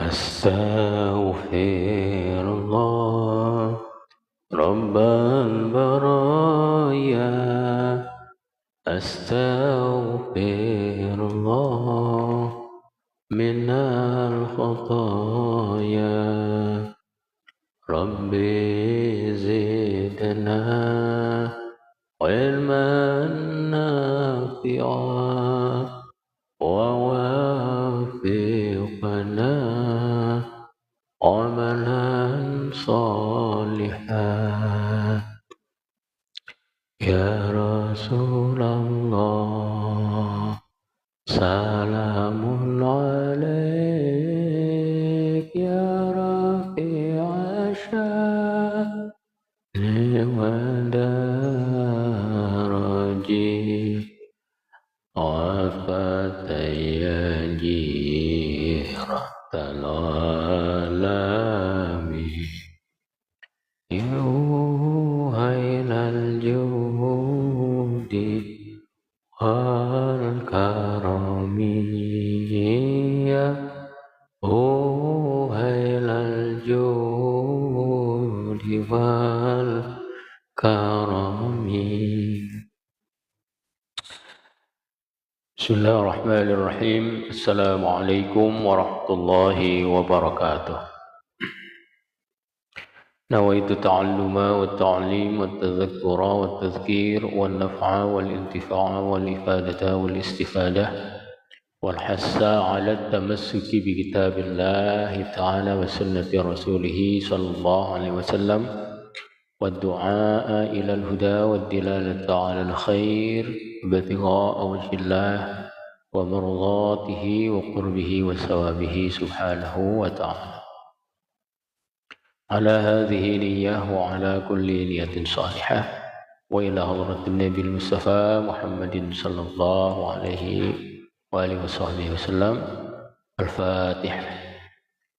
أستغفر الله رب البرايا أستغفر الله من الخطايا ربي زدنا علما نافعا ووفقنا عملا صالحا يا رسول الله سلام عليك يا رفيع الشأن ودرجي وفتي جيرة العالمين يوهيل الجود والكرم يوهيل الجود والكرم. Bismillahirrahmanirrahim. Assalamualaikum warahmatullahi wabarakatuh. Nawaitu ta'alluma wa ta'lim wa tadhakkura wa tadhkir wa naf'a wal intifa'a wal ifadata wal istifadah wal hassa ala tamassuki bi kitabillahi ta'ala wa sunnati rasulih sallallahu alaihi wasallam wa du'a ila al-huda wa dilalata ala al-khair ibtigha'a wajhillah wa mardatihi wa qurbihi wa sawabihi subhanahu wa ta'ala. على هذه نية وعلى كل نية صالحة وإلى حضرة النبي المصطفى محمد صلى الله عليه وآله وصحبه وسلم. الفاتحة.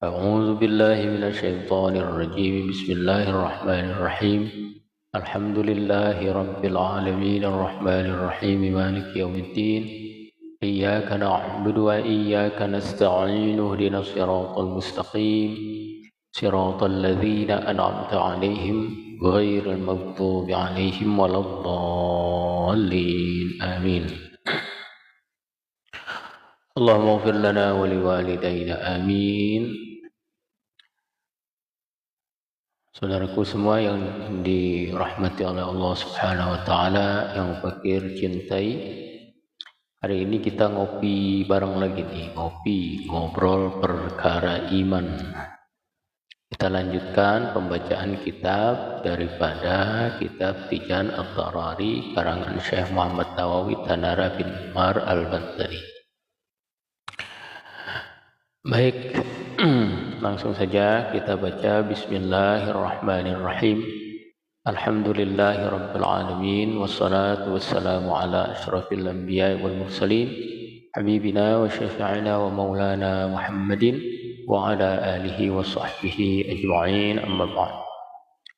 أعوذ بالله من الشيطان الرجيم. بسم الله الرحمن الرحيم. الحمد لله رب العالمين الرحمن الرحيم مالك يوم الدين إياك نعبد وإياك نستعين اهدنا الصراط المستقيم صراط الذين أنعمت عليهم غير المغضوب عليهم ولا الضالين آمين. اللهم اغفر لنا ولوالدينا آمين. Saudaraku semua yang dirahmati oleh Allah Subhanahu wa taala, yang fakir cintai, hari ini kita ngopi bareng lagi nih, ngobrol perkara iman. Kita lanjutkan pembacaan kitab daripada kitab Tijan Al-Tarari karangan Syekh Muhammad Nawawi Tanara bin Umar Al-Bantari. Baik, langsung saja kita baca. Bismillahirrahmanirrahim. Alhamdulillahi Rabbil Alamin. Wassalatu wassalamu ala ashrafil anbiya wal mursalin habibina wa syafi'ina wa maulana Muhammadin wa ala alihi wa sahbihi ajma'in, amma ba'd.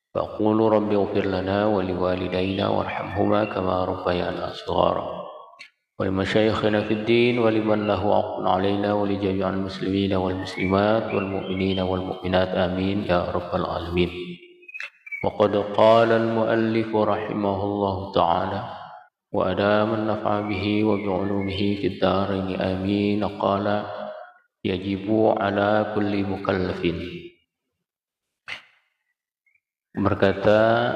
Faqulu rabbi ighfir lana wa liwalidayna warhamhuma kama rabbayana shighara wa limashayikhina fid din wa liman lahu haqqun alayna wa li jami'il muslimina wal muslimat wal mu'minina wal mu'minat amin ya rabbal alamin. Wa qad qala al muallif rahimahullahu ta'ala wa adama an-naf'a bihi wa bi 'ulumihi fid darain amin. Qala yajibu ala kulli mukallafin. Berkata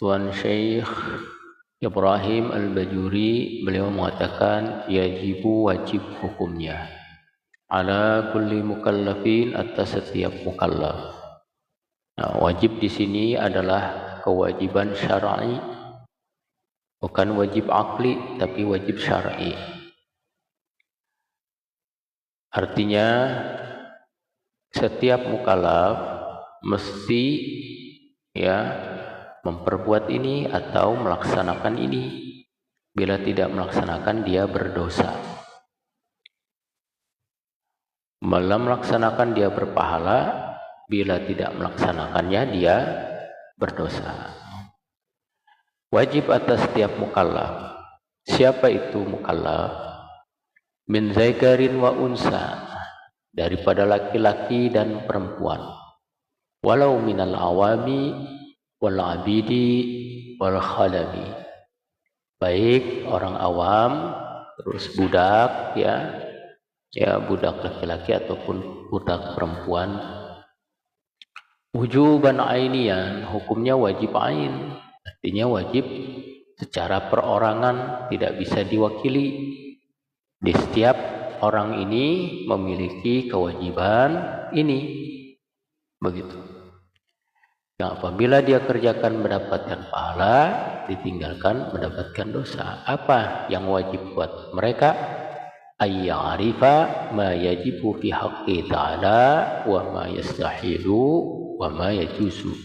Tuan Syekh Ibrahim Al-Bajuri, beliau mengatakan yajibu, wajib hukumnya, ala kulli mukallafin, atas setiap mukallaf. Nah, wajib di sini adalah kewajiban syar'i, bukan wajib akli tapi wajib syar'i. Artinya setiap mukallaf mesti memperbuat ini atau melaksanakan ini. Bila tidak melaksanakan, dia berdosa. Bila melaksanakan, dia berpahala. Bila tidak melaksanakannya, dia berdosa. Wajib atas setiap mukallaf. Siapa itu mukallaf? Min zakarin wa unsa, daripada laki-laki dan perempuan, walau minal awami wal abidi wal khalami, baik orang awam terus budak ya budak laki-laki ataupun budak perempuan. Wujuban ainian, hukumnya wajib ain, artinya wajib secara perorangan, tidak bisa diwakili. Di setiap orang ini memiliki kewajiban ini, begitu. Yang apabila dia kerjakan mendapatkan pahala, ditinggalkan mendapatkan dosa. Apa yang wajib buat mereka? Ayya'rifa ma yajibu fi haqqi ta'ala wa ma yastahilu wa ma yajuzu.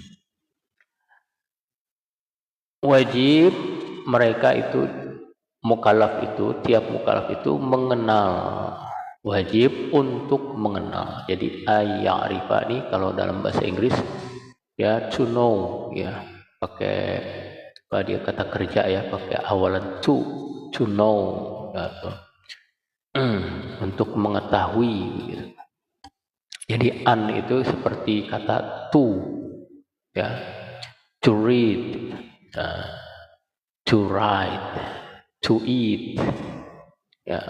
Wajib mereka itu, mukallaf itu, tiap mukallaf itu mengenal, wajib untuk mengenal. Jadi ayya'rifa ini kalau dalam bahasa Inggris ya to know, ya pakai apa dia kata kerja ya, pakai awalan to know gitu. Untuk mengetahui gitu. Jadi an itu seperti kata to ya, to read, to write, to eat ya,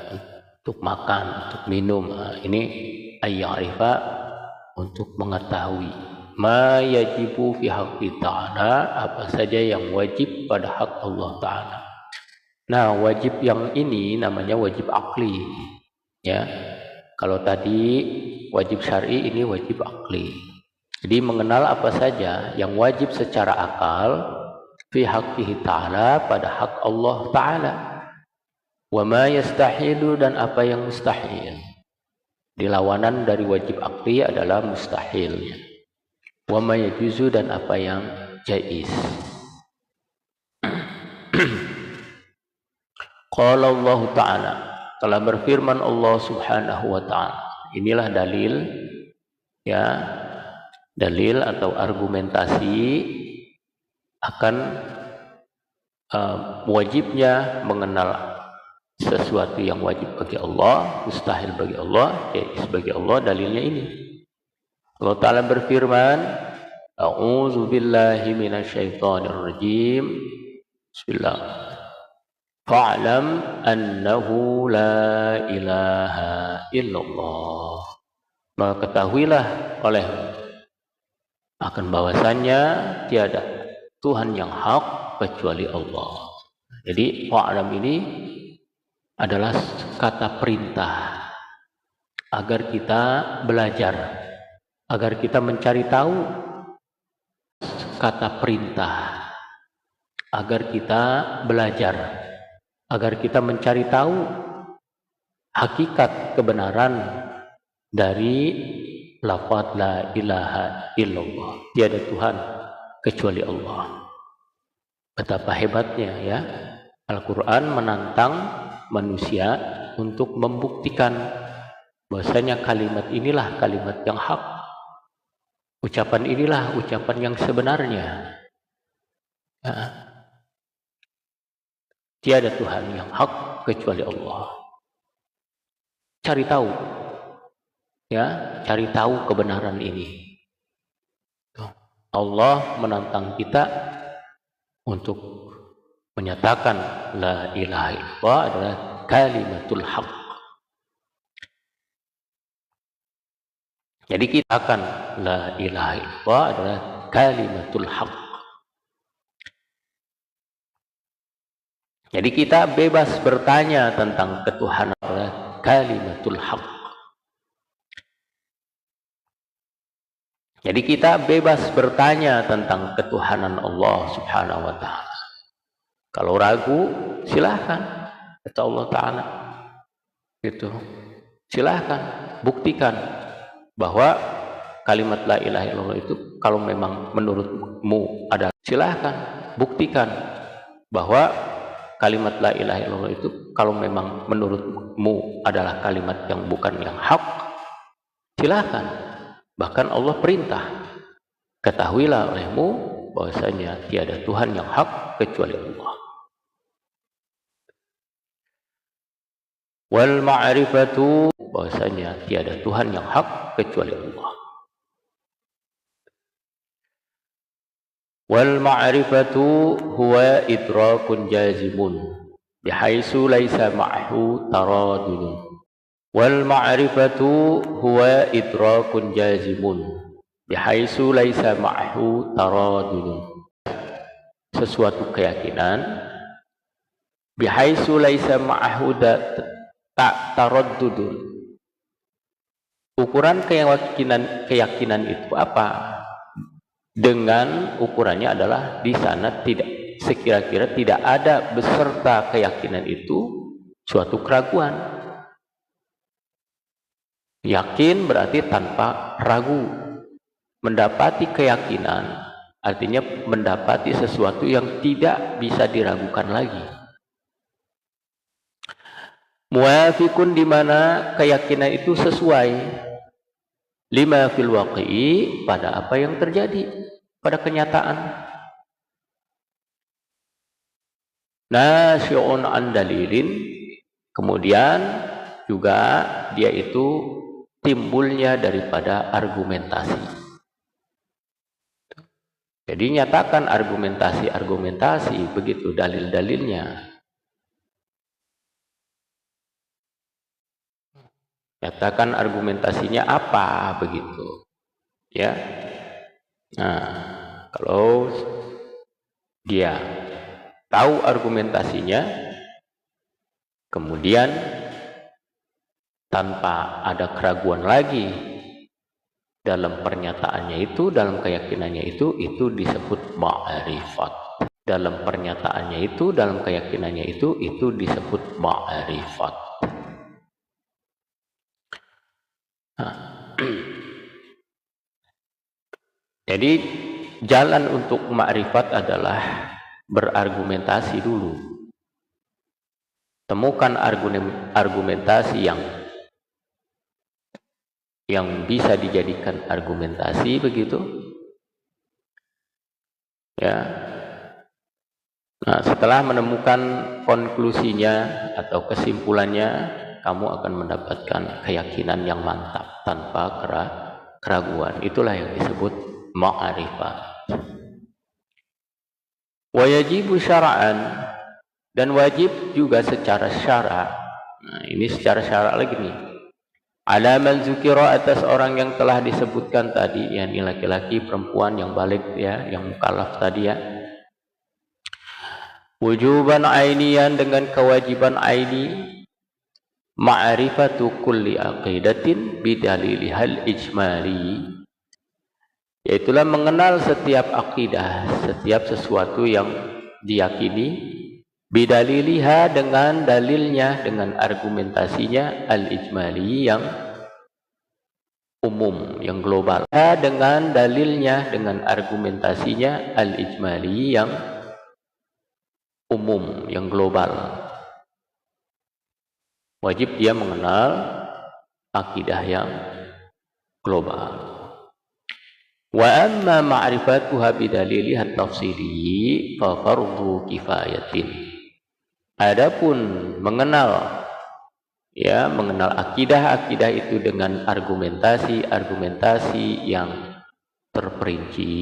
untuk makan, untuk minum. Ini ayya'rifa, untuk mengetahui. Ma yajibu fi haqqi ta'ala, apa saja yang wajib pada hak Allah Ta'ala. Nah, wajib yang ini namanya wajib akli ya. Kalau tadi wajib syar'i, ini wajib akli. Jadi mengenal apa saja yang wajib secara akal fi haqqihi ta'ala, pada hak Allah Ta'ala. Wa ma yastahilu, dan apa yang mustahil. Dilawanan dari wajib akli adalah mustahilnya. Wa ma yajuzu, dan apa yang jaiz. Qala Allah Ta'ala, telah berfirman Allah Subhanahu wa Ta'ala. Inilah dalil ya, dalil atau argumentasi akan wajibnya mengenal sesuatu yang wajib bagi Allah, mustahil bagi Allah, jaiz bagi Allah. Dalilnya ini, Allah Ta'ala berfirman, a'udzu billahi minasyaitonir rajim. Bismillah. Fa'lam annahu la ilaha illallah. Maka ketahuilah oleh akan bahwasannya tiada Tuhan yang hak kecuali Allah. Jadi fa'lam ini adalah kata perintah agar kita belajar, agar kita mencari tahu. Kata perintah agar kita belajar, agar kita mencari tahu hakikat kebenaran dari lafaz la ilaha illallah. Tiada Tuhan kecuali Allah. Betapa hebatnya ya, Al-Quran menantang manusia untuk membuktikan bahwasanya kalimat inilah kalimat yang hak. Ucapan inilah ucapan yang sebenarnya. Ya. Tiada Tuhan yang hak kecuali Allah. Cari tahu, ya, cari tahu kebenaran ini. Allah menantang kita untuk menyatakan la ilaha illallah adalah kalimatul haq. Jadi kita akan la ilaha illallah adalah kalimatul haq. Jadi kita bebas bertanya tentang ketuhanan adalah kalimatul haq. Jadi kita bebas bertanya tentang ketuhanan Allah Subhanahu wa Ta'ala. Kalau ragu, silahkan, kata Allah Ta'ala. Gitu. Silahkan, buktikan bahwa kalimat la ilaha illallah itu kalau memang menurutmu ada, silahkan, buktikan bahwa kalimat la ilaha illallah itu kalau memang menurutmu adalah kalimat yang bukan yang hak, silahkan. Bahkan Allah perintah, ketahuilah olehmu bahwasanya tiada Tuhan yang hak kecuali Allah. Wal ma'rifatu bahwasanya tiada Tuhan yang hak kecuali Allah. Wal ma'rifatu huwa idrakun jazimun bihaitsu laisa ma'hu taradun. Wal ma'rifatu huwa idrakun jazimun bihaitsu laisa ma'hu taradun. Sesuatu keyakinan bihaitsu laisa ma'hu tak taraddudun. Ukuran keyakinan itu apa? Dengan ukurannya adalah di sana tidak sekira-kira tidak ada beserta keyakinan itu suatu keraguan. Yakin berarti tanpa ragu. Mendapati keyakinan artinya mendapati sesuatu yang tidak bisa diragukan lagi. Muwafiqun, di mana keyakinan itu sesuai lima fil waqi'i, pada apa yang terjadi pada kenyataan. Nasyi'un an dalilin, kemudian juga dia itu timbulnya daripada argumentasi. Jadi nyatakan argumentasi begitu dalil-dalilnya. Nyatakan argumentasinya apa begitu, ya. Nah, kalau dia tahu argumentasinya, kemudian tanpa ada keraguan lagi dalam pernyataannya itu, dalam keyakinannya itu disebut ma'rifat. Dalam pernyataannya itu, dalam keyakinannya itu disebut ma'rifat. Jadi jalan untuk ma'rifat adalah berargumentasi dulu. Temukan argumentasi yang bisa dijadikan argumentasi begitu. Ya. Nah, setelah menemukan konklusinya atau kesimpulannya, kamu akan mendapatkan keyakinan yang mantap tanpa keraguan. Itulah yang disebut ma'rifat. Wa yajibu syara'an, dan wajib juga secara syara'. Nah, ini secara syara' lagi nih. Ala man zukira, atas orang yang telah disebutkan tadi, yakni laki-laki, perempuan yang balik ya, yang mukallaf tadi ya. Wujuban ainian, dengan kewajiban aini. Ma'rifatu kulli aqidatin bidalilihal ijmali, yaitulah mengenal setiap akidah, setiap sesuatu yang diyakini, bidaliliha, dengan dalilnya, dengan argumentasinya, al-ijmali, yang umum, yang global, dengan dalilnya, dengan argumentasinya, al-ijmali, yang umum, yang global. Wajib dia mengenal akidah yang global. Wa amma ma'rifatuha bidaliliha tafsili fa fardhu kifayatin. Adapun mengenal akidah itu dengan argumentasi yang terperinci,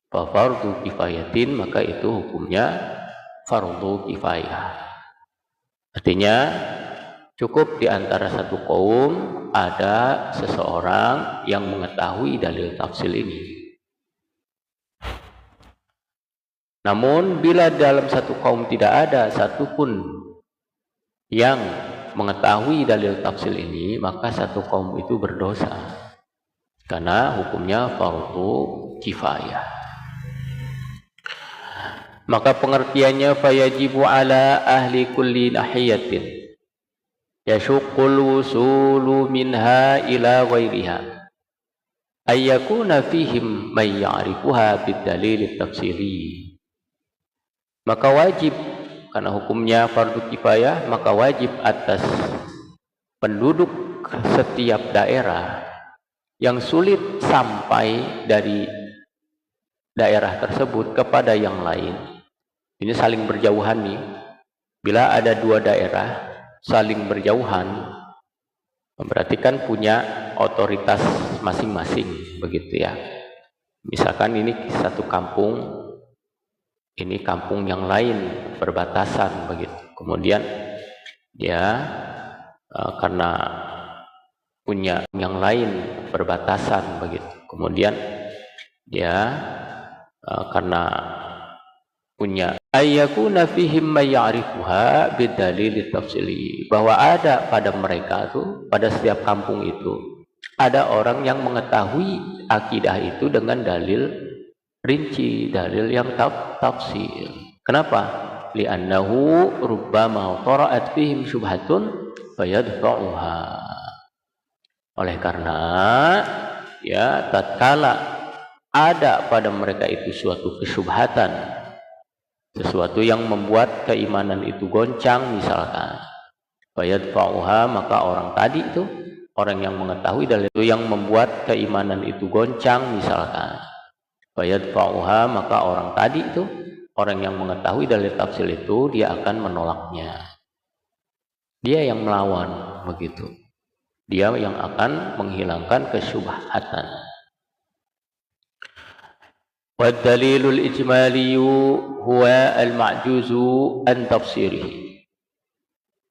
fa fardhu kifayatin, maka itu hukumnya fardhu kifayah. Artinya cukup di antara satu kaum ada seseorang yang mengetahui dalil tafsil ini. Namun bila dalam satu kaum tidak ada satupun yang mengetahui dalil tafsil ini, maka satu kaum itu berdosa, karena hukumnya fardhu kifayah. Maka pengertiannya, fayajibu ala ahli kulli nahiyatin yashuqqul wusulu minha ila ghairiha ayyakuna fihim man ya'rifuha bidalil tafsili. Maka wajib, karena hukumnya fardu kifayah, maka wajib atas penduduk setiap daerah yang sulit sampai dari daerah tersebut kepada yang lain. Ini saling berjauhan nih. Bila ada dua daerah saling berjauhan, Berarti kan punya otoritas masing-masing begitu ya. Misalkan ini satu kampung, ini kampung yang lain berbatasan begitu. Kemudian dia karena punya yang lain berbatasan begitu. Kemudian dia karena punya ayyakuna fihim may ya'rifuha bidalil tafsili, bahwa ada pada mereka tuh, pada setiap kampung itu ada orang yang mengetahui akidah itu dengan dalil rinci, dalil yang tafsir. Kenapa? Li'annahu rubbama tara'at fihim syubhatun fayadfa'uha. Oleh karena ya tatkala ada pada mereka itu suatu kesyubhatan, sesuatu yang membuat keimanan itu goncang misalkan, fayadfa'uha, maka orang tadi itu, orang yang mengetahui dalil itu yang membuat keimanan itu goncang misalkan, fayadfa'uha, maka orang tadi itu, orang yang mengetahui dalil tafsir itu, dia akan menolaknya. Dia yang melawan begitu. Dia yang akan menghilangkan kesyubhatan. Wad-dalilul ijmaliyu huwa al-ma'juzu an tafsirihi.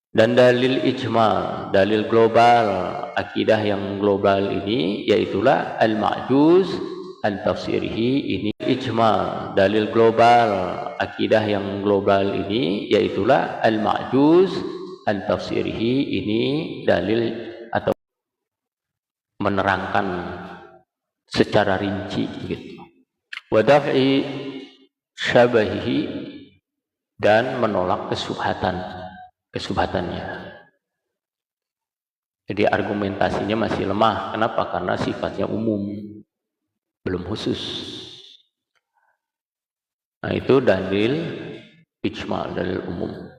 Dan dalil ijmal, dalil global, akidah yang global ini yaitulah al-ma'juz an tafsirihi. Ini ijmal, dalil global, akidah yang global ini yaitulah al-ma'juz an tafsirihi. Ini dalil atau menerangkan secara rinci gitu. Wadaf'i syabahihi, dan menolak kesubhatannya. Jadi argumentasinya masih lemah. Kenapa? Karena sifatnya umum, belum khusus. Nah, itu dalil ijma', dalil umum.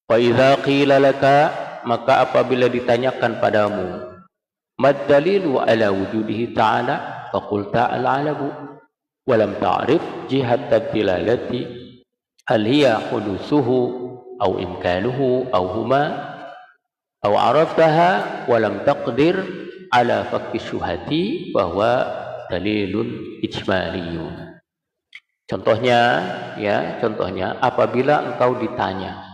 Wa idza qila laka, maka apabila ditanyakan padamu, mad dalilu ala wujudihi ta'ala, faqul ta'ala alabu walam ta'rif jihat ad-dilalati hal hiya hudusuhu aw imkanuhu aw huma aw araftaha walam taqdir ala fakki syuhati bahwa dalilun ijmaliyun. Contohnya ya, contohnya apabila engkau ditanya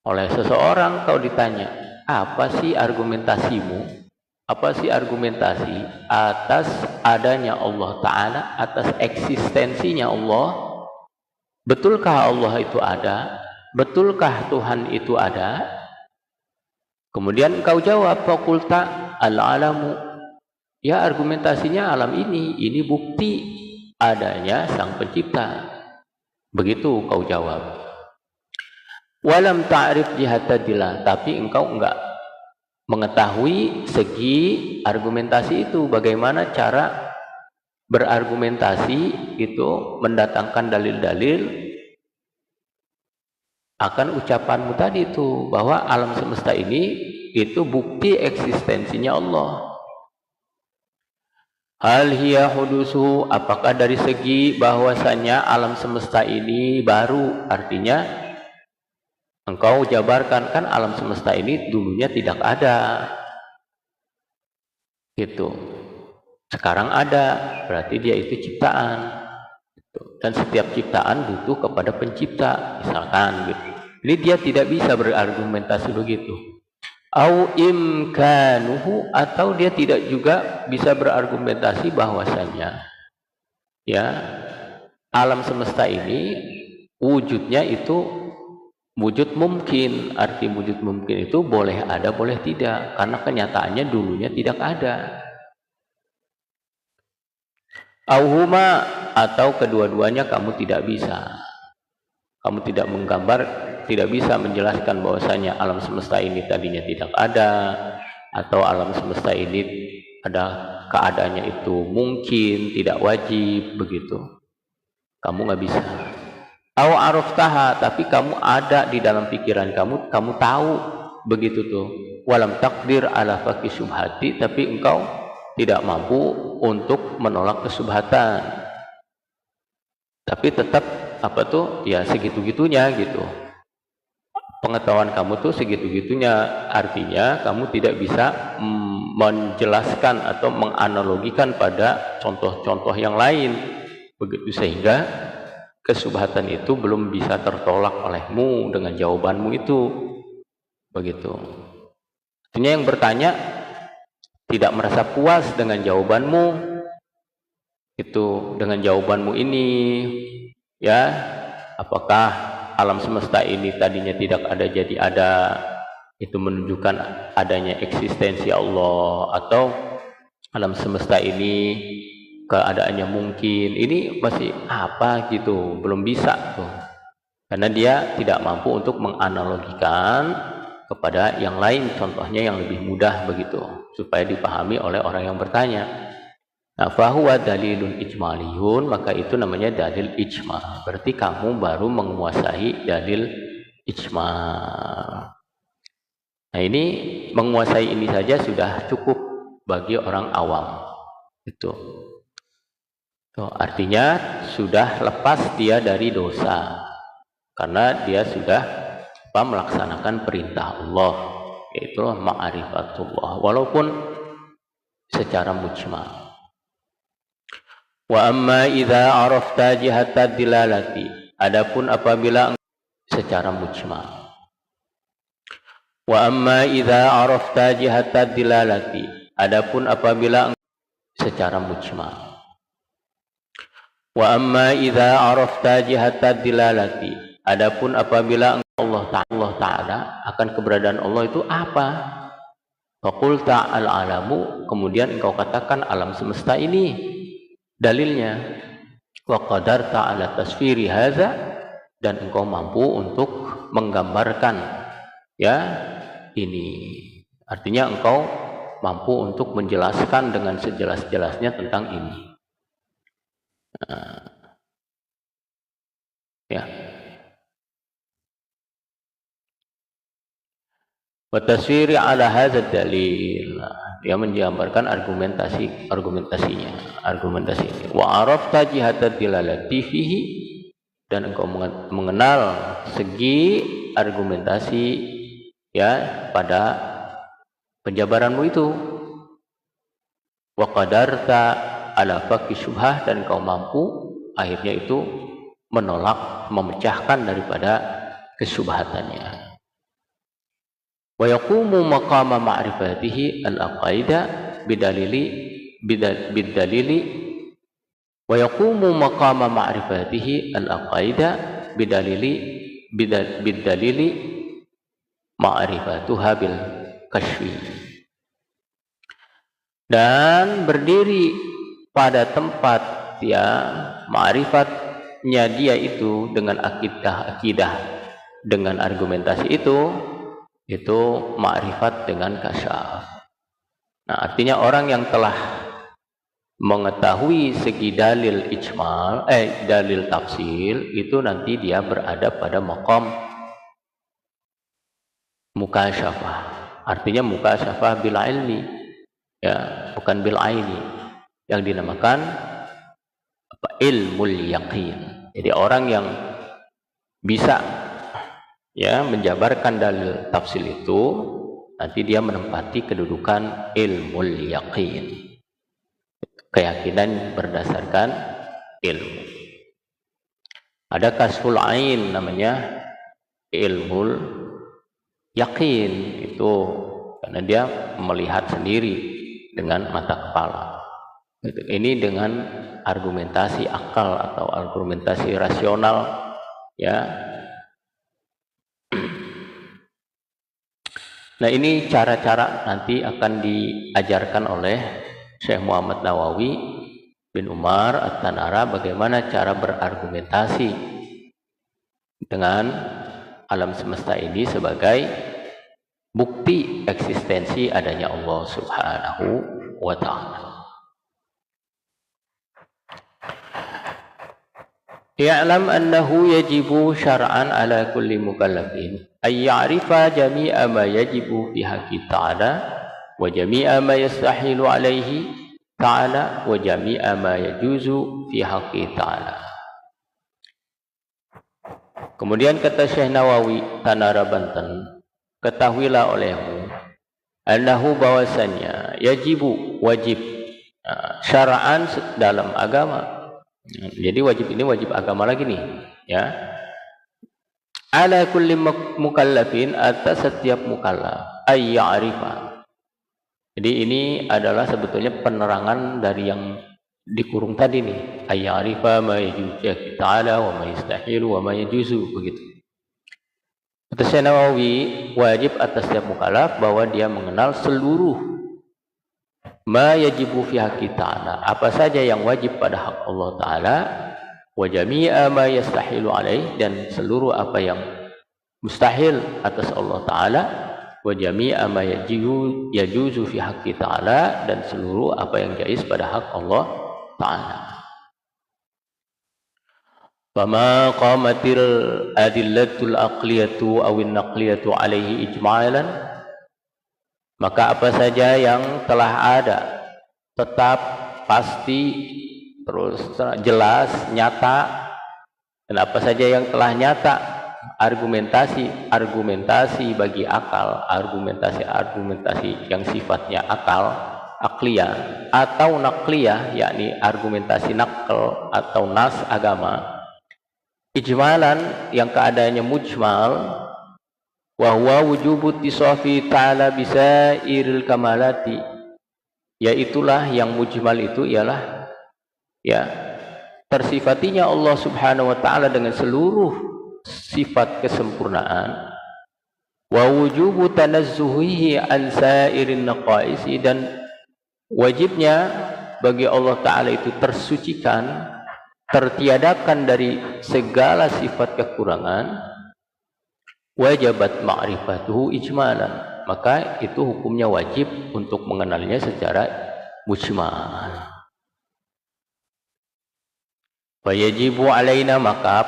oleh seseorang, engkau ditanya, apa sih argumentasimu? Apa sih argumentasi atas adanya Allah Ta'ala, atas eksistensinya Allah? Betulkah Allah itu ada? Betulkah Tuhan itu ada? Kemudian engkau jawab, fakulta al-alamu. Ya, argumentasinya alam ini bukti adanya Sang Pencipta. Begitu kau jawab. Walam ta'rif jihatadillah, tapi engkau enggak mengetahui segi argumentasi itu, bagaimana cara berargumentasi itu, mendatangkan dalil-dalil akan ucapanmu tadi itu, bahwa alam semesta ini itu bukti eksistensinya Allah. Hal hiya hudusuhu, apakah dari segi bahwasanya alam semesta ini baru, artinya engkau jabarkan kan alam semesta ini dulunya tidak ada. Gitu. Sekarang ada, berarti dia itu ciptaan. Gitu. Dan setiap ciptaan butuh kepada pencipta, misalkan gitu. Ini dia tidak bisa berargumentasi begitu. Au imkanuhu, atau dia tidak juga bisa berargumentasi bahwasanya ya, alam semesta ini wujudnya itu wujud mungkin. Arti wujud mungkin itu boleh ada, boleh tidak, karena kenyataannya dulunya tidak ada. Auhuma, atau kedua-duanya kamu tidak bisa. Kamu tidak menggambar, tidak bisa menjelaskan bahwasanya alam semesta ini tadinya tidak ada, atau alam semesta ini ada keadaannya itu mungkin, tidak wajib, begitu. Kamu nggak bisa. Aw araftaha, tapi kamu ada di dalam pikiran kamu tahu begitu tuh. Walam takdir ala fakki syubhati, tapi engkau tidak mampu untuk menolak kesubhatan. Tapi tetap apa tuh? Ya segitu-gitunya gitu. pengetahuan kamu tuh segitu-gitunya, artinya kamu tidak bisa menjelaskan atau menganalogikan pada contoh-contoh yang lain, begitu, sehingga kesubhatan itu belum bisa tertolak olehmu dengan jawabanmu itu, begitu. Artinya yang bertanya tidak merasa puas dengan jawabanmu itu, dengan jawabanmu ini, ya, apakah alam semesta ini tadinya tidak ada jadi ada, itu menunjukkan adanya eksistensi Allah, atau alam semesta ini keadaannya mungkin, ini masih apa gitu, belum bisa tuh, karena dia tidak mampu untuk menganalogikan kepada yang lain, contohnya yang lebih mudah begitu, supaya dipahami oleh orang yang bertanya. Nah, fahuwa dalilun ijmaliyun, maka itu namanya dalil ijma. Berarti kamu baru menguasai dalil ijma. Nah, ini menguasai ini saja sudah cukup bagi orang awam. Itu. Artinya sudah lepas dia dari dosa. Karena dia sudah melaksanakan perintah Allah, yaitu ma'rifatullah, walaupun secara mujmal. Wa amma idza arafta jihata dilalati, adapun apabila secara mujmal. Wa amma idza arafta jihata dilalati, adapun apabila secara mujmal. Wa amma idza arafta jihata dilalati, adapun apabila Allah Ta'ala, akan keberadaan Allah itu apa? Faqulta al-alamu, kemudian engkau katakan alam semesta ini dalilnya, wa qadarta ala tasfiri hadza, dan engkau mampu untuk menggambarkan ya ini, artinya engkau mampu untuk menjelaskan dengan sejelas-jelasnya tentang ini. Ya, wa tasfiri ala hadza dalil, dia menggambarkan argumentasinya. Wa arafta jihata dilalati fihi, dan engkau mengenal segi argumentasi ya pada penjabaranmu itu. Wa qadarta ala faqi syubhah, dan engkau mampu akhirnya itu menolak, memecahkan daripada kesubhatannya. Wa yaqumu maqama ma'rifatihi al-aqaida bidalili wa yaqumu maqama ma'rifatihi al-aqaida bidalili ma'rifatuha bil kashfi, dan berdiri pada tempat ya ma'rifatnya dia itu dengan akidah dengan argumentasi itu ma'rifat dengan kasyaf. Nah, artinya orang yang telah mengetahui segi dalil ijmal, dalil tafsil, itu nanti dia berada pada maqam mukasyafah. Artinya mukasyafah bil ilmi, ya, bukan bil aini, yang dinamakan ilmul yaqin. Jadi orang yang bisa ya menjabarkan dalil tafsil itu, nanti dia menempati kedudukan ilmul yaqin, keyakinan berdasarkan ilmu. Ada kasful ain, namanya ilmul yaqin, itu karena dia melihat sendiri dengan mata kepala. Ini dengan argumentasi akal atau argumentasi rasional, ya. Nah, ini cara-cara nanti akan diajarkan oleh Syekh Muhammad Nawawi bin Umar At-Tanara, bagaimana cara berargumentasi dengan alam semesta ini sebagai bukti eksistensi adanya Allah Subhanahu wa Ta'ala. I'lam annahu yajibu syar'an ala kulli mukallafin ay ya'rifa jami'a ma yajibu fi haqqi ta'ala wa jami'a ma yastahilu alaihi ta'ala wa jami'a ma yajuzu fi haqqi ta'ala. Kemudian kata Syekh Nawawi Tanara Banten, ketahuilah olehmu annahu bahwasannya yajibu wajib syara'an dalam agama. Jadi wajib ini wajib agama lagi nih, ya. Ala kulli mukallafin, atas setiap mukallaf ay ya'rifa. Jadi ini adalah sebetulnya penerangan dari yang dikurung tadi nih, ay ya'rifa ma yajuzu ta'ala wa ma yastahilu wa ma yajuzu, begitu. Kata Syekh Nawawi, wajib atas setiap mukallaf bahwa dia mengenal seluruh ma yajibu fi haqqi ta'ala, apa saja yang wajib pada hak Allah Ta'ala, wa jami'a ma yastahilu alaih, dan seluruh apa yang mustahil atas Allah Ta'ala, wa jami'a ma yajuzu fi haqqi ta'ala, dan seluruh apa yang jaiz pada hak Allah Ta'ala. Fama qamatil adillatul aqliyatu awin naqliyatu alaihi ijmalan, maka apa saja yang telah ada tetap, pasti, terus jelas, nyata, dan apa saja yang telah nyata, argumentasi bagi akal, argumentasi yang sifatnya akal, akliyah atau nakliyah, yakni argumentasi nakal atau nas agama, ijmalan yang keadaannya mujmal, wa huwa wujubu tisafi ta'ala bisairil kamalati, yaitulah yang mujmal itu ialah ya tersifatinya Allah Subhanahu wa taala dengan seluruh sifat kesempurnaan, wa wujubu tanazzuhihi an sairin naqaisi, dan wajibnya bagi Allah Ta'ala itu tersucikan, tertiadakan dari segala sifat kekurangan, wajibat ma'rifatuhu ijmalan, maka itu hukumnya wajib untuk mengenalnya secara mujmal. Wa yajibu alaina, maka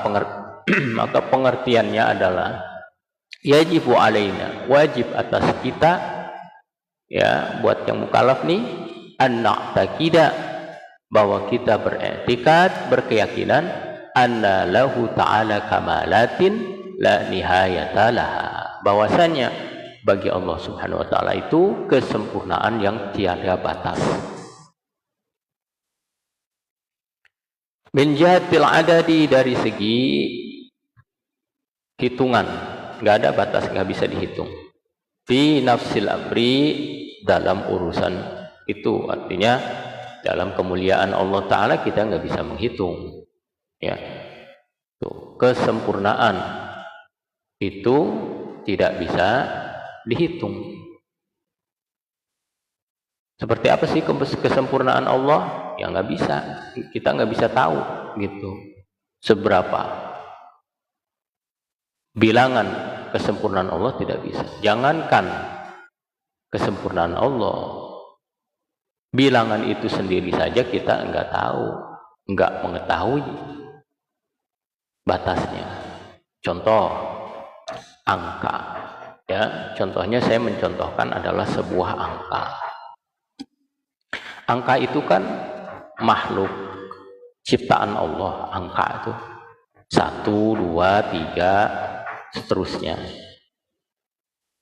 pengertiannya adalah yajibu alaina, wajib atas kita, ya, buat yang mukallaf nih, an na'taqida, bahwa kita beriktikad, berkeyakinan, anna lahu ta'ala kamalatin la nihayata laha, bahwasanya bagi Allah Subhanahu wa taala itu kesempurnaan yang tiada batas. Min jihatil adadi, dari segi hitungan, nggak ada batas, nggak bisa dihitung. Fi nafsil amri, dalam urusan itu, artinya dalam kemuliaan Allah Ta'ala kita nggak bisa menghitung, ya. Tuh, kesempurnaan itu tidak bisa dihitung. Seperti apa sih kesempurnaan Allah? Ya nggak bisa, kita nggak bisa tahu gitu seberapa. Bilangan kesempurnaan Allah tidak bisa. Jangankan kesempurnaan Allah, bilangan itu sendiri saja kita nggak tahu, nggak mengetahui batasnya. Contoh angka, ya. Contohnya saya mencontohkan adalah sebuah angka. Angka itu kan makhluk ciptaan Allah. Angka itu 1, 2, 3, seterusnya.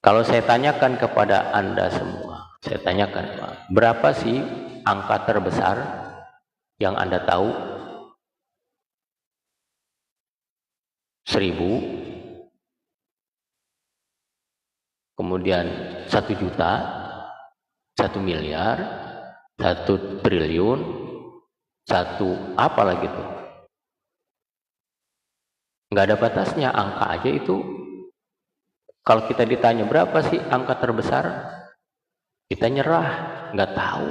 Kalau saya tanyakan kepada Anda semua, saya tanyakan, berapa sih angka terbesar yang Anda tahu? 1000, kemudian 1 juta, 1 miliar, 1 triliun, 1 apa lagi tuh? Nggak ada batasnya, angka aja itu. Kalau kita ditanya berapa sih angka terbesar, kita nyerah, nggak tahu.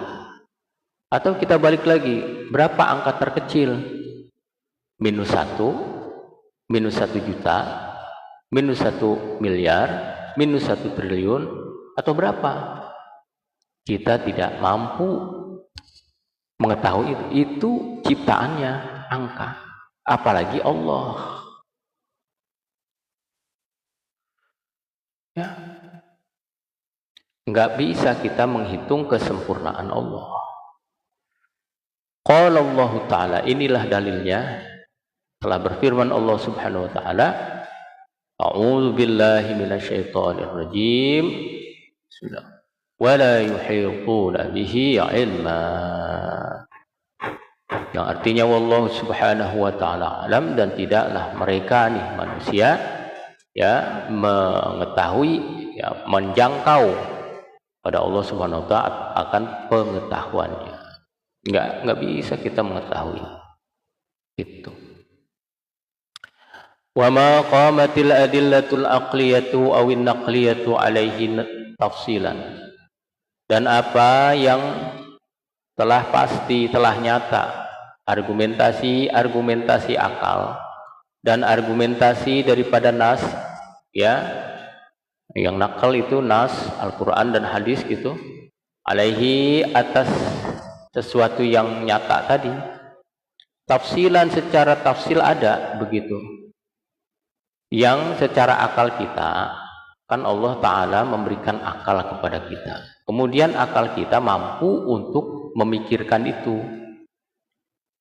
Atau kita balik lagi, berapa angka terkecil? -1, -1 juta, -1 miliar, -1 triliun, atau berapa? Kita tidak mampu mengetahui itu ciptaannya, angka. Apalagi Allah. Ya, nggak bisa kita menghitung kesempurnaan Allah. Qala Allah Ta'ala, inilah dalilnya Telah berfirman Allah Subhanahu wa taala, A'udzu billahi minasyaitonir rajim. Bismillah. Wala yuhituna bihi 'ilma. Yang artinya wallahu subhanahu wa ta'ala alam, dan tidaklah mereka nih manusia ya mengetahui, ya menjangkau pada Allah subhanahu wa ta'ala akan pengetahuannya. Enggak bisa kita mengetahui itu. Wa ma qamatil adillatul aqliyatu awin naqliyatu alaihi tafsilan. Dan apa yang telah pasti, telah nyata, argumentasi akal dan argumentasi daripada nas, ya, yang nakal itu nas, Al-Quran dan hadis gitu, alaihi atas sesuatu yang nyata tadi, tafsilan secara tafsil ada begitu, yang secara akal kita, kan Allah Ta'ala memberikan akal kepada kita, kemudian akal kita mampu untuk memikirkan itu.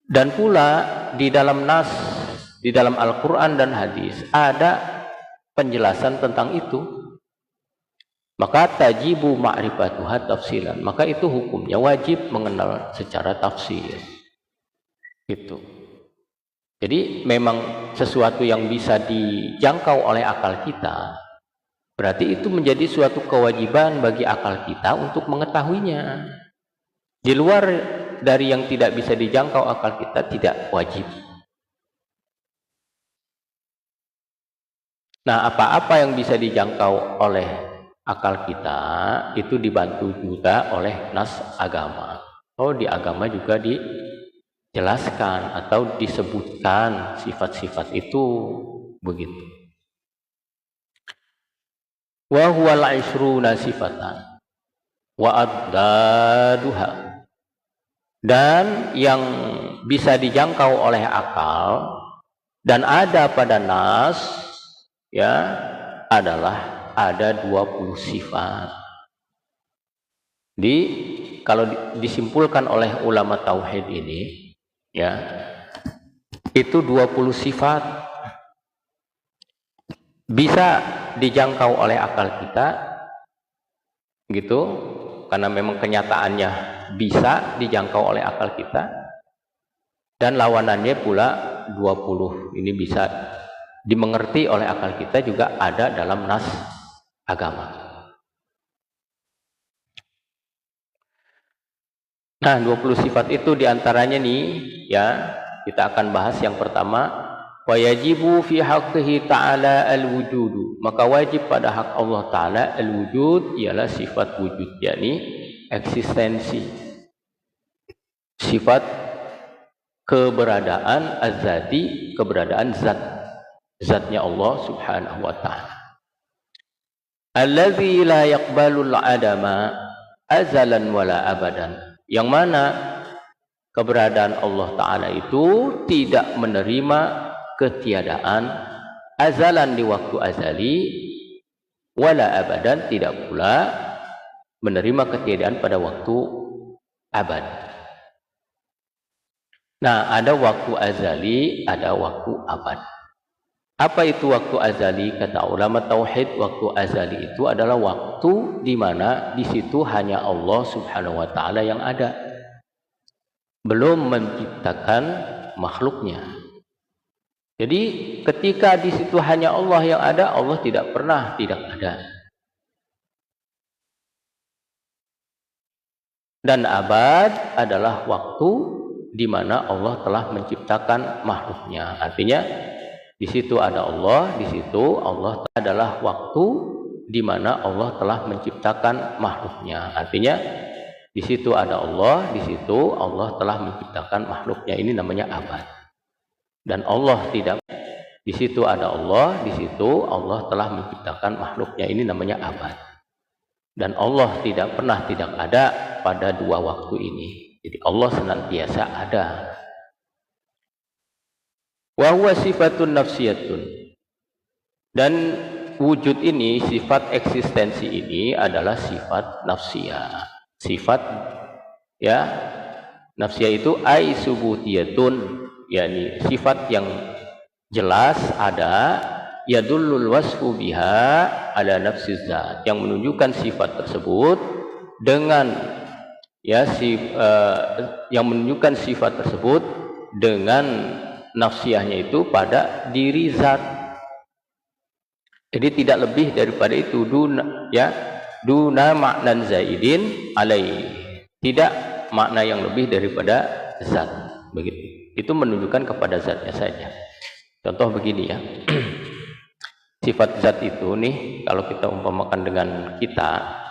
Dan pula di dalam nas, di dalam Al-Quran dan hadis ada penjelasan tentang itu. Maka tajibu ma'rifatuha tafsilan, maka itu hukumnya wajib mengenal secara tafsir. Itu. Jadi memang sesuatu yang bisa dijangkau oleh akal kita, berarti itu menjadi suatu kewajiban bagi akal kita untuk mengetahuinya. Di luar dari yang tidak bisa dijangkau akal kita tidak wajib. Nah, apa-apa yang bisa dijangkau oleh akal kita itu dibantu juga oleh nas agama. Oh, di agama juga dijelaskan atau disebutkan sifat-sifat itu begitu. Wa huwal 'ishruna sifatan wa addaduha. Dan yang bisa dijangkau oleh akal dan ada pada nas, ya, adalah ada 20 sifat. Kalau disimpulkan oleh ulama tauhid ini, ya, itu 20 sifat bisa dijangkau oleh akal kita gitu, karena memang kenyataannya bisa dijangkau oleh akal kita, dan lawanannya pula 20 ini bisa dimengerti oleh akal kita juga ada dalam nas agama. Nah, 20 sifat itu diantaranya nih, ya, kita akan bahas yang pertama, wa yajibu fi haqqihi ta'ala al-wujudu. Maka wajib pada hak Allah Ta'ala al-wujud, ialah sifat wujud, yakni eksistensi, sifat keberadaan az-zati, keberadaan zatnya Allah Subhanahu wa ta'ala. Allazi la yaqbalul adama azalan wala abadan. Yang mana keberadaan Allah Ta'ala itu tidak menerima ketiadaan azalan di waktu azali, wala abadan, tidak pula menerima ketiadaan pada waktu abad. Nah, ada waktu azali, ada waktu abad. Apa itu waktu azali? Kata ulama tauhid, waktu azali itu adalah waktu di mana di situ hanya Allah Subhanahu wa ta'ala yang ada, belum menciptakan makhluknya. Jadi ketika di situ hanya Allah yang ada, Allah tidak pernah tidak ada. Dan abad adalah waktu di mana Allah telah menciptakan makhluknya. Artinya di situ ada Allah, di situ Allah adalah waktu di mana Allah telah menciptakan makhluknya. Artinya di situ ada Allah, di situ Allah telah menciptakan makhluknya. Ini namanya abad. Dan Allah tidak, di situ ada Allah, di situ Allah telah menciptakan makhluknya. Ini namanya abad. Dan Allah tidak pernah tidak ada pada dua waktu ini. Jadi Allah senantiasa ada. Wa huwa sifatun nafsiyatun. Dan wujud ini, sifat eksistensi ini adalah sifat nafsiyah. Sifat, ya, nafsiyah itu ai subutiyatun, yakni sifat yang jelas ada yadullul wasfu biha ala nafsiz zat, yang menunjukkan sifat tersebut dengan yang menunjukkan sifat tersebut dengan nafsiyahnya itu pada diri zat. Jadi tidak lebih daripada itu, duna maknan zaidin alaih, tidak makna yang lebih daripada zat, begitu. Itu menunjukkan kepada zatnya saja. Contoh begini ya. Sifat zat itu nih, kalau kita umpamakan dengan kita,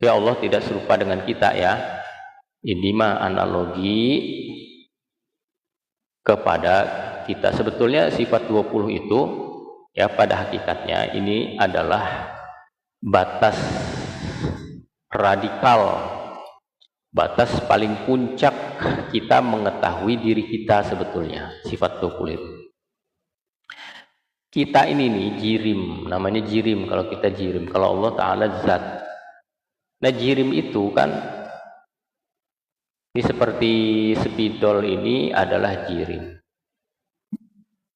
ya Allah tidak serupa dengan kita ya. Ini mah analogi kepada kita. Sebetulnya sifat 20 itu ya pada hakikatnya ini adalah batas radikal, batas paling puncak kita mengetahui diri kita sebetulnya, sifat 20 itu. Kita ini nih jirim, namanya jirim kalau kita jirim, kalau Allah Ta'ala zat. Nah jirim itu kan, ini seperti spidol ini adalah jirim.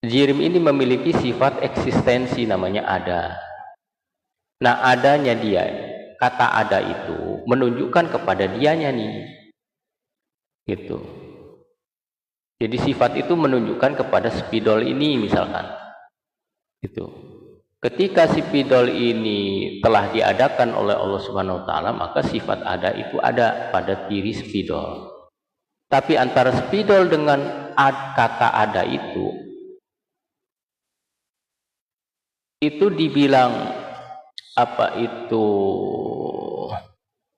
Jirim ini memiliki sifat eksistensi, namanya ada. Nah adanya dia, kata ada itu menunjukkan kepada dianya nih, gitu. Jadi sifat itu menunjukkan kepada spidol ini misalkan, gitu. Ketika spidol ini telah diadakan oleh Allah Subhanahu Wa Taala, maka sifat ada itu ada pada diri spidol. Tapi antara spidol dengan kata ada itu dibilang apa itu,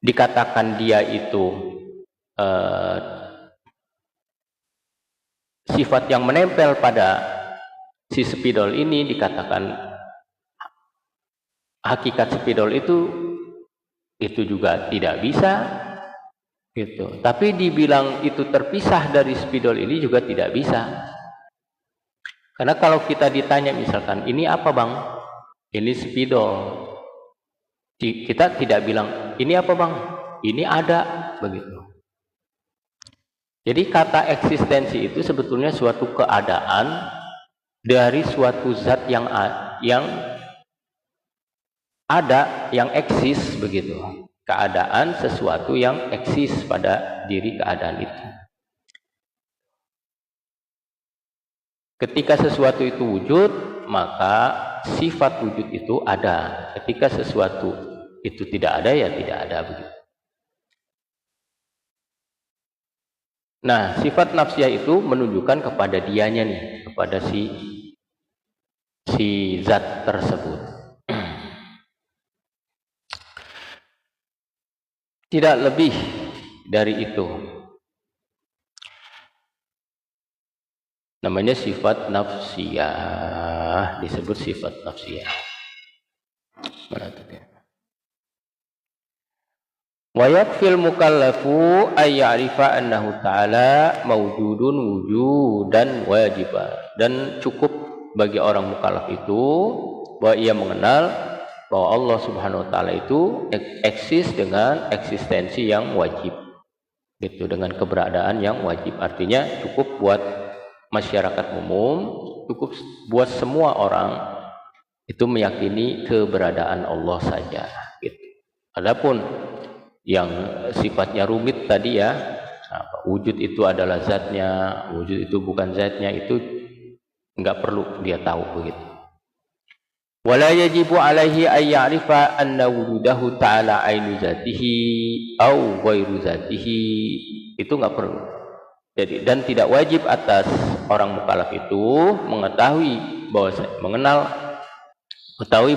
dikatakan dia itu sifat yang menempel pada si spidol ini, dikatakan hakikat spidol itu juga tidak bisa, gitu. Tapi dibilang itu terpisah dari spidol ini juga tidak bisa. Karena kalau kita ditanya misalkan, ini apa bang? Ini spidol. Kita tidak bilang, ini apa bang? Ini ada, begitu. Jadi kata eksistensi itu sebetulnya suatu keadaan dari suatu zat yang ada, yang eksis, begitu. Keadaan sesuatu yang eksis pada diri keadaan itu. Ketika sesuatu itu wujud, maka sifat wujud itu ada. Ketika sesuatu itu tidak ada, ya tidak ada, begitu. Nah, sifat nafsiyah itu menunjukkan kepada dianya nih, kepada si zat tersebut. Tidak lebih dari itu. Namanya sifat nafsiyah, disebut sifat nafsiyah. Mana tadi? Wa yakfil mukallafu ay ya'rifa annahu ta'ala mawjudun wujudan wajiban. Dan cukup bagi orang mukallaf itu bahwa ia mengenal bahwa Allah Subhanahu wa taala itu eksis dengan eksistensi yang wajib. Itu dengan keberadaan yang wajib. Artinya cukup buat masyarakat umum, cukup buat semua orang itu meyakini keberadaan Allah saja, gitu. Adapun yang sifatnya rumit tadi ya, wujud itu adalah zatnya, wujud itu bukan zatnya, itu enggak perlu dia tahu, begitu. Wala yajibu alaihi ay ya'rifa anna wujudahu ta'ala ainu zatihi au ghairu zatihi, itu enggak perlu. Jadi, dan tidak wajib atas orang mukallaf itu mengetahui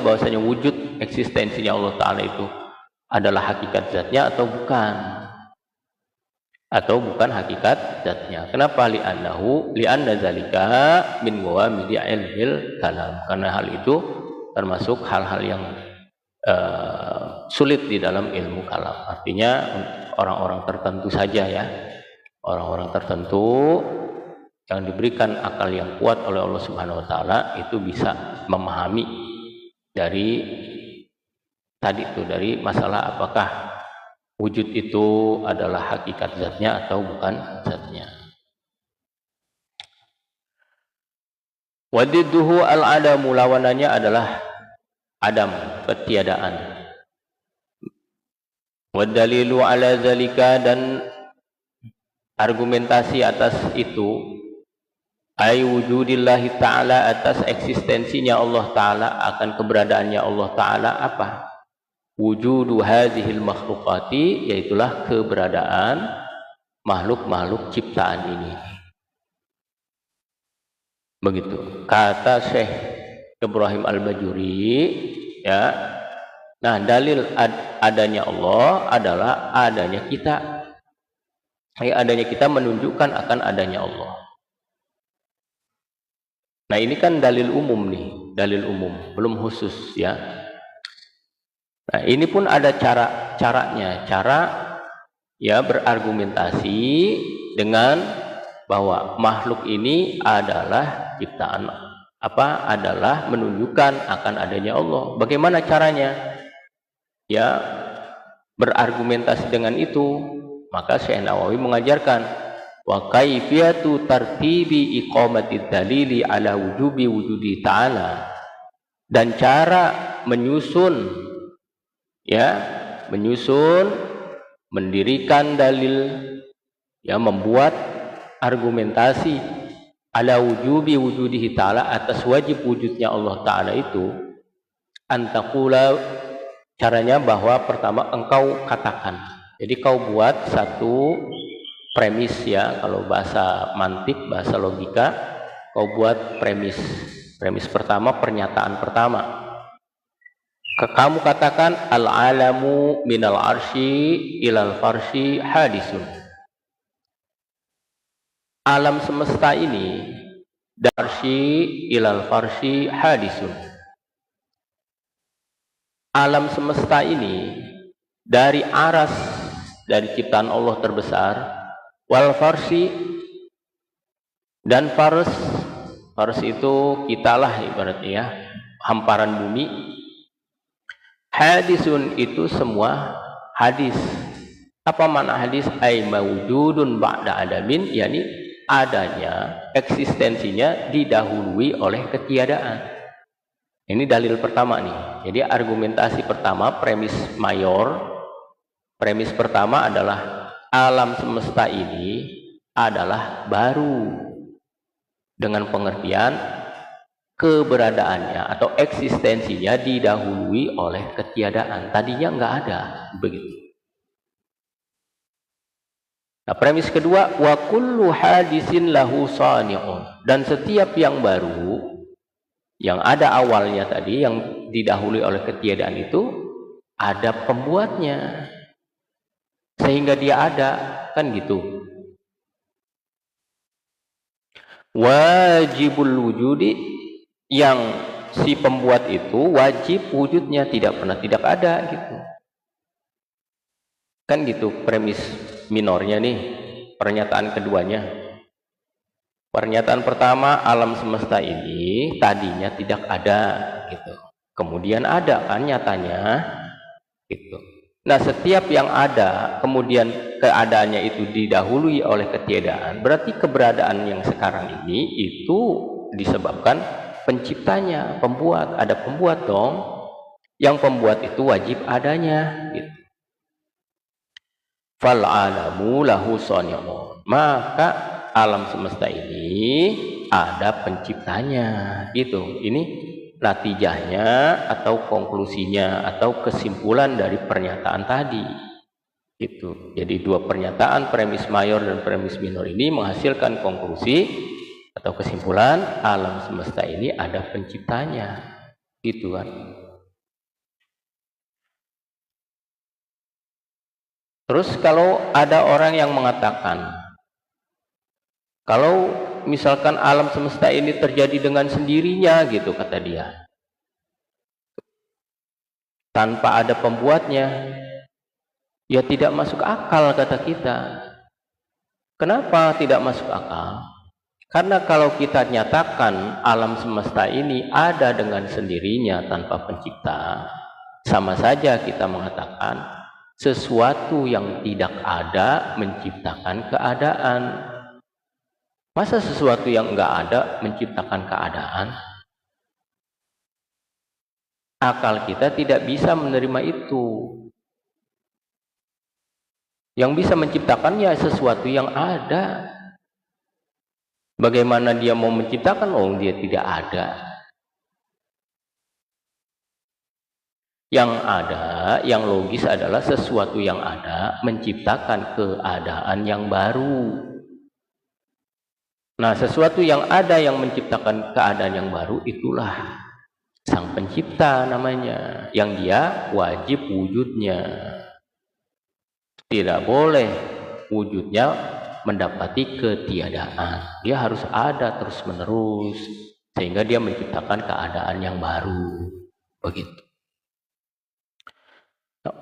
bahwasanya wujud eksistensinya Allah Ta'ala itu adalah hakikat zatnya atau bukan hakikat zatnya. Kenapa? Li'anna zalika min mawamidi ilmil kalam, karena hal itu termasuk hal-hal yang sulit di dalam ilmu kalam. Artinya orang-orang tertentu saja ya, orang-orang tertentu yang diberikan akal yang kuat oleh Allah Subhanahu wa taala itu bisa memahami dari tadi itu, dari masalah apakah wujud itu adalah hakikat zatnya atau bukan zatnya. Wadidduhu al-adamu, lawanannya adalah adam, ketiadaan. Wadalilu ala zalika, dan argumentasi atas itu, ay wujudillahi ta'ala, atas eksistensinya Allah Ta'ala, akan keberadaannya Allah Ta'ala apa? Wujudu hadhil makhlukati, yaitulah keberadaan makhluk-makhluk ciptaan ini. Begitu kata Syekh Ibrahim Al-Bajuri, ya. Nah, dalil adanya Allah adalah adanya kita. Adanya kita menunjukkan akan adanya Allah. Nah, ini kan dalil umum nih, dalil umum, belum khusus, ya. Nah, ini pun ada caranya, cara ya berargumentasi dengan bahwa makhluk ini adalah ciptaan apa? Adalah menunjukkan akan adanya Allah. Bagaimana caranya? Ya, berargumentasi dengan itu, maka Syekh Nawawi mengajarkan wa kaifiyatu tartibi iqamatid dalili ala wujubi wujudi ta'ala, dan cara menyusun, ya, mendirikan dalil, ya, membuat argumentasi ala wujubi wujudihi ta'ala, atas wajib wujudnya Allah Ta'ala itu, antakula, caranya bahwa pertama engkau katakan. Jadi kau buat satu premis, ya, kalau bahasa mantik, bahasa logika, kau buat premis. Premis pertama, pernyataan pertama. Kamu katakan al-alamu minal arsy ilal farsy hadisun. Alam semesta ini dari arsy ilal farsy hadisun. Alam semesta ini dari aras, dari ciptaan Allah terbesar, wal farsi, dan fars. Fars itu kitalah ibaratnya, ya, hamparan bumi. Hadisun itu semua hadis. Apa makna hadis? Ay mawjudun ba'da adamin, yakni adanya, eksistensinya didahului oleh ketiadaan. Ini dalil pertama nih. Jadi argumentasi pertama, premis mayor. Premis pertama adalah alam semesta ini adalah baru, dengan pengertian keberadaannya atau eksistensinya didahului oleh ketiadaan. Tadinya nggak ada, begitu. Nah, premis kedua, wa kullu hadisin lahu sani'un, dan setiap yang baru, yang ada awalnya tadi, yang didahului oleh ketiadaan itu, ada pembuatnya, sehingga dia ada, kan gitu. Wajibul wujudi, yang si pembuat itu wajib wujudnya, tidak pernah tidak ada, gitu. Kan gitu premis minornya nih, pernyataan keduanya. Pernyataan pertama, alam semesta ini tadinya tidak ada, gitu. Kemudian ada, kan, nyatanya, gitu. Nah, setiap yang ada, kemudian keadaannya itu didahului oleh ketiadaan, berarti keberadaan yang sekarang ini itu disebabkan penciptanya, pembuat. Ada pembuat dong. Yang pembuat itu wajib adanya, gitu. Fal alamu lahu sani'un, maka alam semesta ini ada penciptanya, gitu. Ini natijahnya atau konklusinya atau kesimpulan dari pernyataan tadi, gitu. Jadi dua pernyataan, premis mayor dan premis minor, ini menghasilkan konklusi atau kesimpulan alam semesta ini ada penciptanya, gitu kan. Terus kalau ada orang yang mengatakan, kalau misalkan alam semesta ini terjadi dengan sendirinya, gitu, kata dia, tanpa ada pembuatnya, ya tidak masuk akal, kata kita. Kenapa tidak masuk akal? Karena kalau kita nyatakan alam semesta ini ada dengan sendirinya tanpa pencipta, sama saja kita mengatakan sesuatu yang tidak ada menciptakan keadaan. Masa sesuatu yang enggak ada menciptakan keadaan? Akal kita tidak bisa menerima itu. Yang bisa menciptakannya sesuatu yang ada. Bagaimana dia mau menciptakan? Oh, dia tidak ada. Yang ada, yang logis adalah sesuatu yang ada menciptakan keadaan yang baru. Nah, sesuatu yang ada yang menciptakan keadaan yang baru, itulah Sang Pencipta namanya, yang dia wajib wujudnya. Tidak boleh wujudnya mendapati ketiadaan. Dia harus ada terus-menerus, sehingga dia menciptakan keadaan yang baru. Begitu.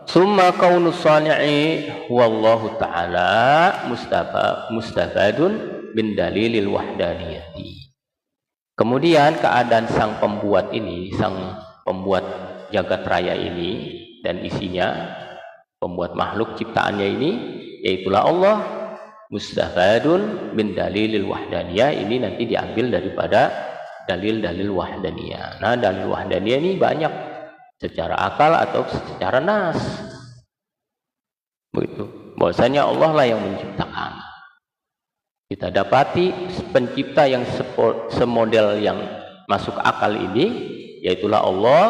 Summa kaunus sani'i wallahu ta'ala mustafadun bin dalilil wahdaniyati. Kemudian keadaan sang pembuat ini, sang pembuat jagat raya ini dan isinya, pembuat makhluk ciptaannya ini, yaitulah Allah, mustafadun bin dalilil wahdaniyah. Ini nanti diambil daripada dalil-dalil wahdaniyah. Nah, dalil wahdaniyah ini banyak, secara akal atau secara nas. Begitu. Bahwasanya Allah lah yang menciptakan. Kita dapati pencipta yang semodel yang masuk akal ini, yaitulah Allah.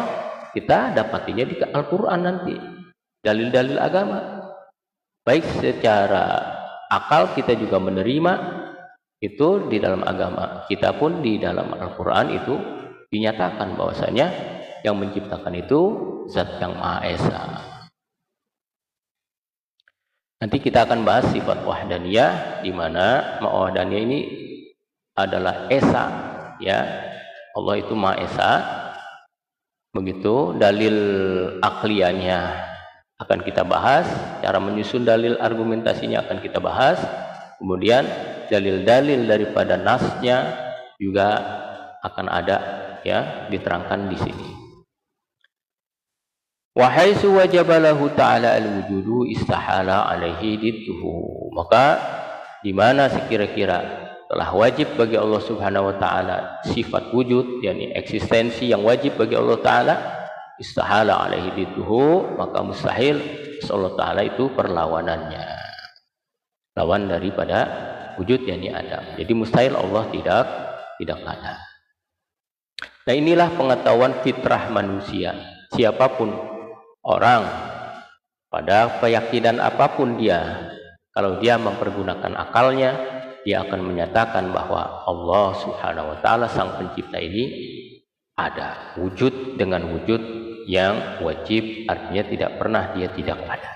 Kita dapatinya di Al-Quran nanti, dalil-dalil agama. Baik secara akal kita juga menerima itu di dalam agama kita, pun di dalam Al-Quran itu dinyatakan bahwasanya yang menciptakan itu Zat yang Maha Esa. Nanti kita akan bahas sifat wahdaniyah, di mana wahdaniyah ini adalah Esa, ya. Allah itu Maha Esa. Begitu. Dalil akliyahnya akan kita bahas, cara menyusun dalil argumentasinya akan kita bahas. Kemudian dalil-dalil daripada nasnya juga akan ada, ya, diterangkan di sini. Wa haitsu wajaba lahu ta'ala al-wujudu istahala alaihi didduhu. Maka di mana sekira-kira telah wajib bagi Allah Subhanahu wa taala sifat wujud, yakni eksistensi yang wajib bagi Allah taala, istahala alaihi didduhu, maka mustahil Allah taala itu perlawanannya. Lawan daripada wujud, yakni Adam. Jadi mustahil Allah tidak ada. Nah, inilah pengetahuan fitrah manusia. Siapapun orang, pada keyakinan apapun dia, kalau dia mempergunakan akalnya, dia akan menyatakan bahwa Allah Subhanahu wa taala sang pencipta ini ada, wujud dengan wujud yang wajib, artinya tidak pernah dia tidak ada.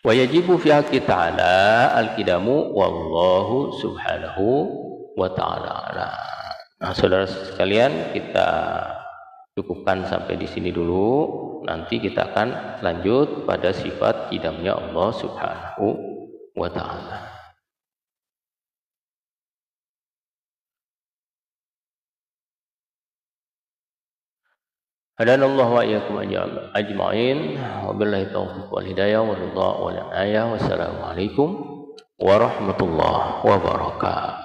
Wa yajibu fi haqqi ta'ala al-qidamu wallahu subhanahu wa ta'ala. Nah, saudara sekalian, kita cukupkan sampai di sini dulu. Nanti kita akan lanjut pada sifat qidamnya Allah Subhanahu wa ta'ala. Hadanallahu wa iyyakum ajma'in. Wabillahi taufiq wal hidayah wal ridha wal inayah. Wassalamualaikum warahmatullahi wabarakatuh.